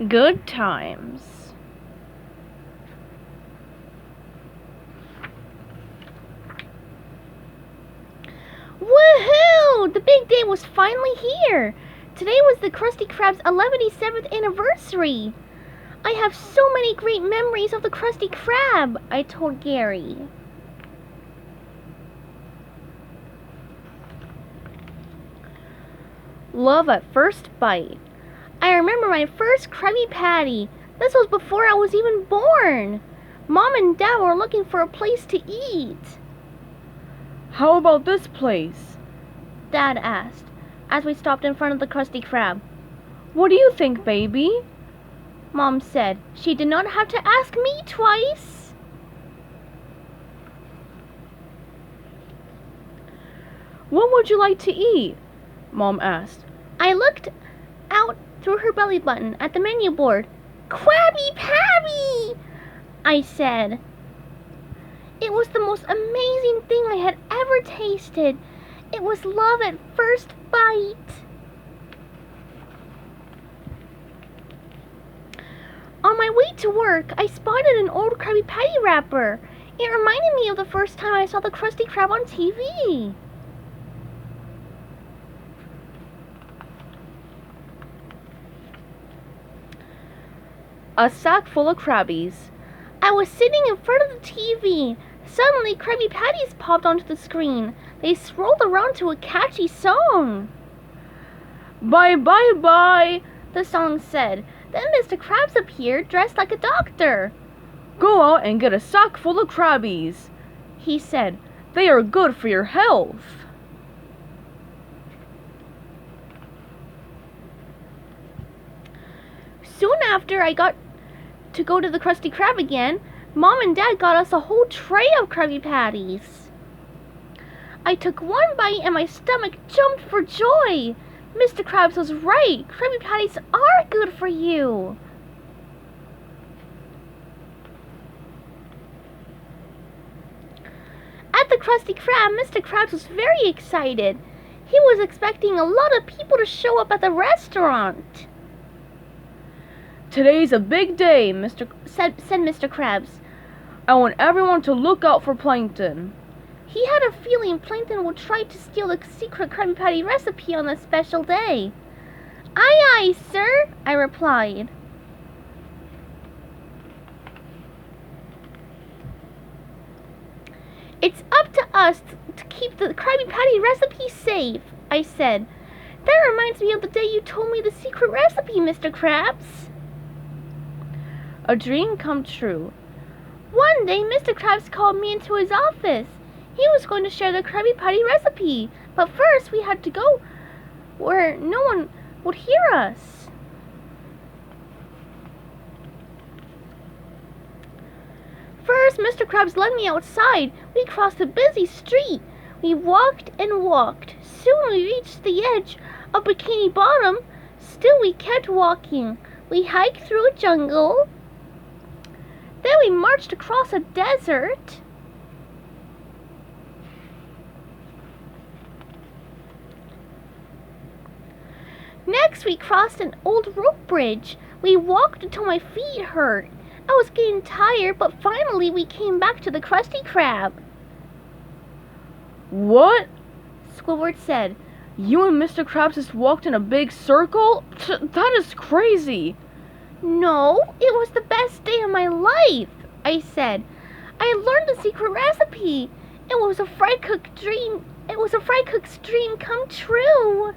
Good times. Woohoo! The big day was finally here! Today was the Krusty Krab's 117th anniversary! I have so many great memories of the Krusty Krab, I told Gary. Love at first bite. I remember my first Krabby Patty. This was before I was even born. Mom and Dad were looking for a place to eat. How about this place? Dad asked, as we stopped in front of the Krusty Krab. What do you think, baby? Mom said. She did not have to ask me twice. What would you like to eat? Mom asked. I looked out through her belly button at the menu board. Krabby Patty! I said. It was the most amazing thing I had ever tasted. It was love at first bite. On my way to work, I spotted an old Krabby Patty wrapper. It reminded me of the first time I saw the Krusty Krab on TV. A sack full of Krabbies. I was sitting in front of the TV. Suddenly, Krabby Patties popped onto the screen. They swirled around to a catchy song. Bye, bye, bye, the song said. Then Mr. Krabs appeared, dressed like a doctor. Go out and get a sack full of Krabbies, he said. They are good for your health. Soon after I got to go to the Krusty Krab again, Mom and Dad got us a whole tray of Krabby Patties. I took one bite and my stomach jumped for joy. Mr. Krabs was right. Krabby Patties are good for you. At the Krusty Krab, Mr. Krabs was very excited. He was expecting a lot of people to show up at the restaurant. Today's a big day, said Mr. Krabs. I want everyone to look out for Plankton. He had a feeling Plankton would try to steal the secret Krabby Patty recipe on this special day. Aye, aye, sir, I replied. It's up to us to keep the Krabby Patty recipe safe, I said. That reminds me of the day you told me the secret recipe, Mr. Krabs. A dream come true. One day, Mr. Krabs called me into his office. He was going to share the Krabby Patty recipe, but first we had to go where no one would hear us. First, Mr. Krabs led me outside. We crossed a busy street. We walked and walked. Soon we reached the edge of Bikini Bottom. Still we kept walking. We hiked through a jungle. Then we marched across a desert. Next, we crossed an old rope bridge. We walked until my feet hurt. I was getting tired, but finally we came back to the Krusty Krab. What? Squidward said. You and Mr. Krabs just walked in a big circle? That is crazy. No, it was the best day of my life, I said. I learned the secret recipe. It was a fry cook's dream come true.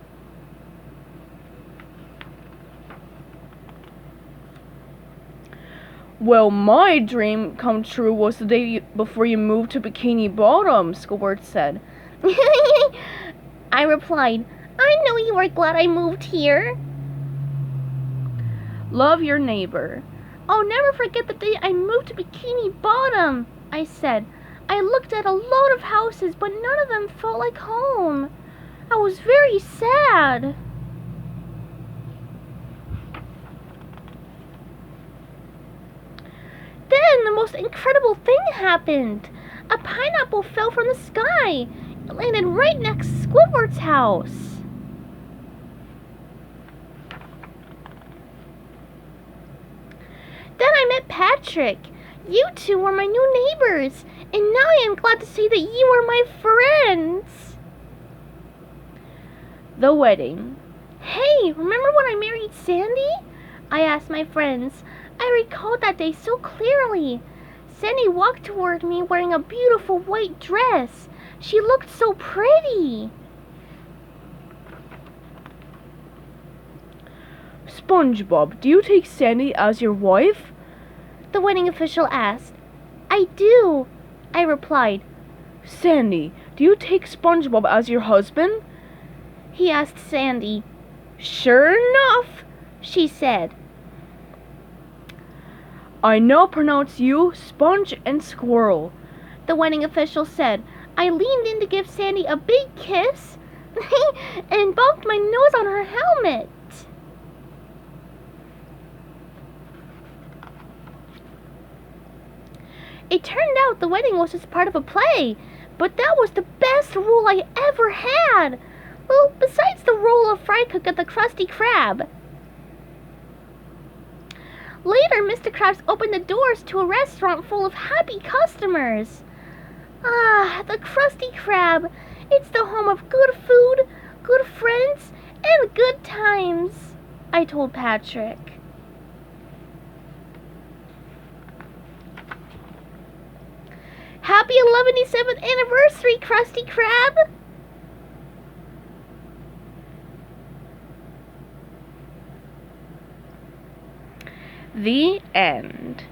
Well, my dream come true was the day before you moved to Bikini Bottom, Squidward said. I replied, I know you are glad I moved here. Love your neighbor. I'll never forget the day I moved to Bikini Bottom, I said. I looked at a lot of houses, but none of them felt like home. I was very sad. Then the most incredible thing happened. A pineapple fell from the sky. It landed right next to Squidward's house. Patrick. You two were my new neighbors, and now I am glad to say that you are my friends. The wedding. Hey, remember when I married Sandy? I asked my friends. I recalled that day so clearly. Sandy walked toward me wearing a beautiful white dress. She looked so pretty. SpongeBob, do you take Sandy as your wife? The wedding official asked. I do, I replied. Sandy, do you take SpongeBob as your husband? He asked Sandy. Sure enough, she said. I now pronounce you Sponge and Squirrel, the wedding official said. I leaned in to give Sandy a big kiss and bumped my nose on her helmet. It turned out the wedding was just part of a play, but that was the best role I ever had. Well, besides the role of fry cook at the Krusty Krab. Later, Mr. Krabs opened the doors to a restaurant full of happy customers. Ah, the Krusty Krab. It's the home of good food, good friends, and good times, I told Patrick. Happy 117th anniversary, Krusty Krab! The end.